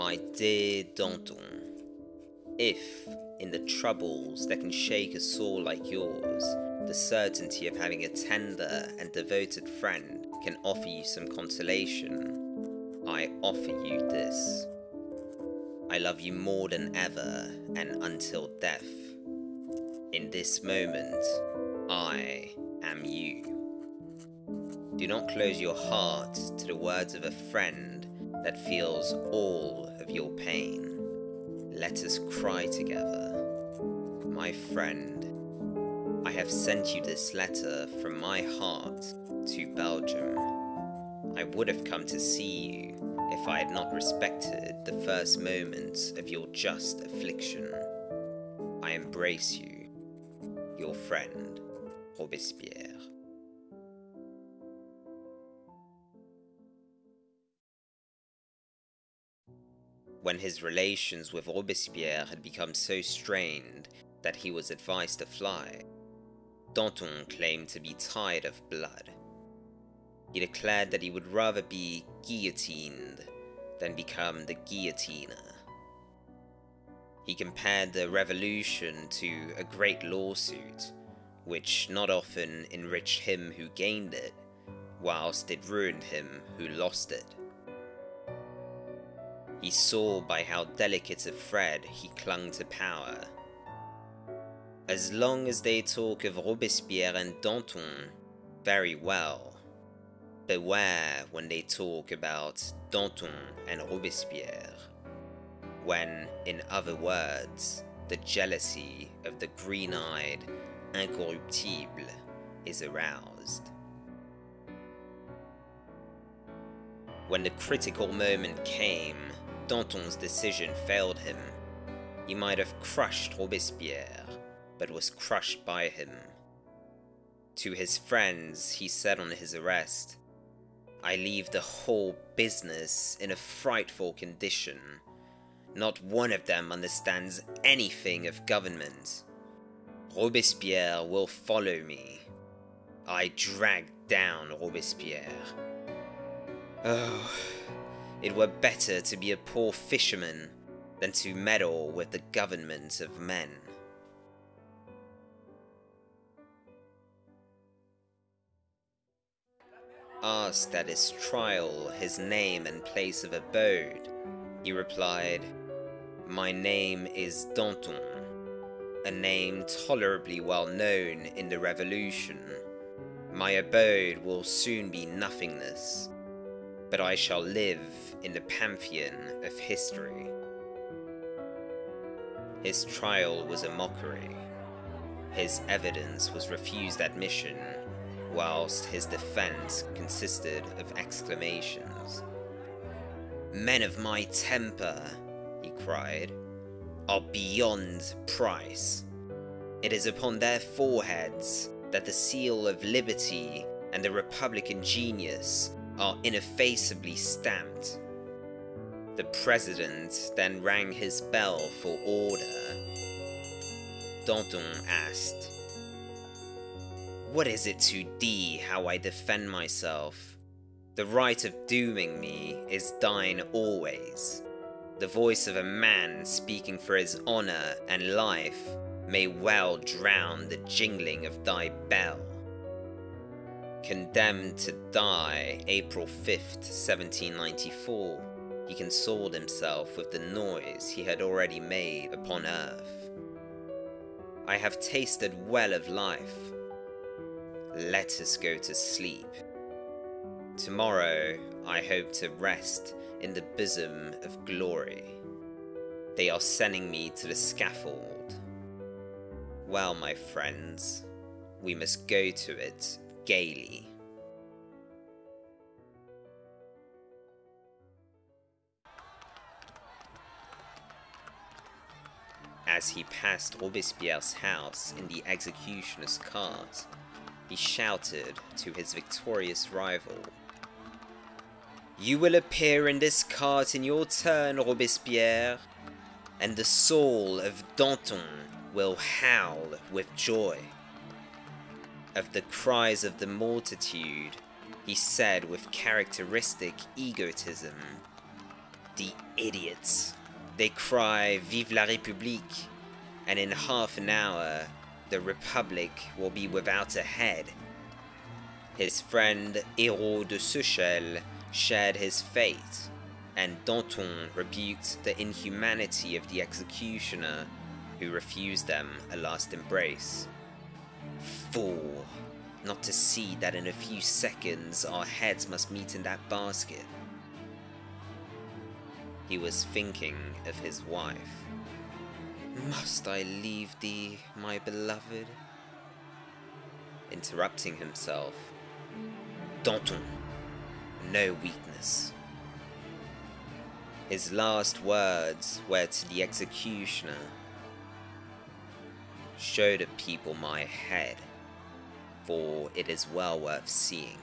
My dear Danton, if, in the troubles that can shake a soul like yours, the certainty of having a tender and devoted friend can offer you some consolation, I offer you this. I love you more than ever and until death. In this moment, I am you. Do not close your heart to the words of a friend that feels all of your pain. Let us cry together. My friend, I have sent you this letter from my heart to Belgium. I would have come to see you if I had not respected the first moments of your just affliction. I embrace you, your friend, Robespierre. When his relations with Robespierre had become so strained that he was advised to fly, Danton claimed to be tired of blood. He declared that he would rather be guillotined than become the guillotiner. He compared the revolution to a great lawsuit, which not often enriched him who gained it, whilst it ruined him who lost it. He saw by how delicate a thread he clung to power. As long as they talk of Robespierre and Danton, very well. Beware when they talk about Danton and Robespierre. When, in other words, the jealousy of the green-eyed incorruptible is aroused. When the critical moment came, Danton's decision failed him. He might have crushed Robespierre, but was crushed by him. To his friends, he said on his arrest, "I leave the whole business in a frightful condition. Not one of them understands anything of government. Robespierre will follow me. I dragged down Robespierre. Oh, it were better to be a poor fisherman than to meddle with the government of men." Asked at his trial his name and place of abode, he replied, "My name is Danton, a name tolerably well known in the Revolution. My abode will soon be nothingness, but I shall live in the pantheon of history." His trial was a mockery. His evidence was refused admission, whilst his defense consisted of exclamations. "Men of my temper," he cried, "are beyond price. It is upon their foreheads that the seal of liberty and the republican genius are ineffaceably stamped." The president then rang his bell for order. Danton asked, "What is it to thee how I defend myself? The right of dooming me is thine always. The voice of a man speaking for his honor and life may well drown the jingling of thy bell." Condemned to die April 5th, 1794, he consoled himself with the noise he had already made upon earth. "I have tasted well of life. Let us go to sleep. Tomorrow I hope to rest in the bosom of glory. They are sending me to the scaffold. Well, my friends, we must go to it gaily." As he passed Robespierre's house in the executioner's cart, he shouted to his victorious rival, "You will appear in this cart in your turn, Robespierre, and the soul of Danton will howl with joy." Of the cries of the multitude, he said with characteristic egotism, The idiots! They cry Vive la République, and in half an hour the Republic will be without a head. His friend Hérault de Sechelles shared his fate, and Danton rebuked the inhumanity of the executioner who refused them a last embrace. Fool! Not to see that in a few seconds our heads must meet in that basket. He was thinking of his wife. Must I leave thee, my beloved? Interrupting himself. Danton, no weakness. His last words were to the executioner. Show the people my head, for it is well worth seeing.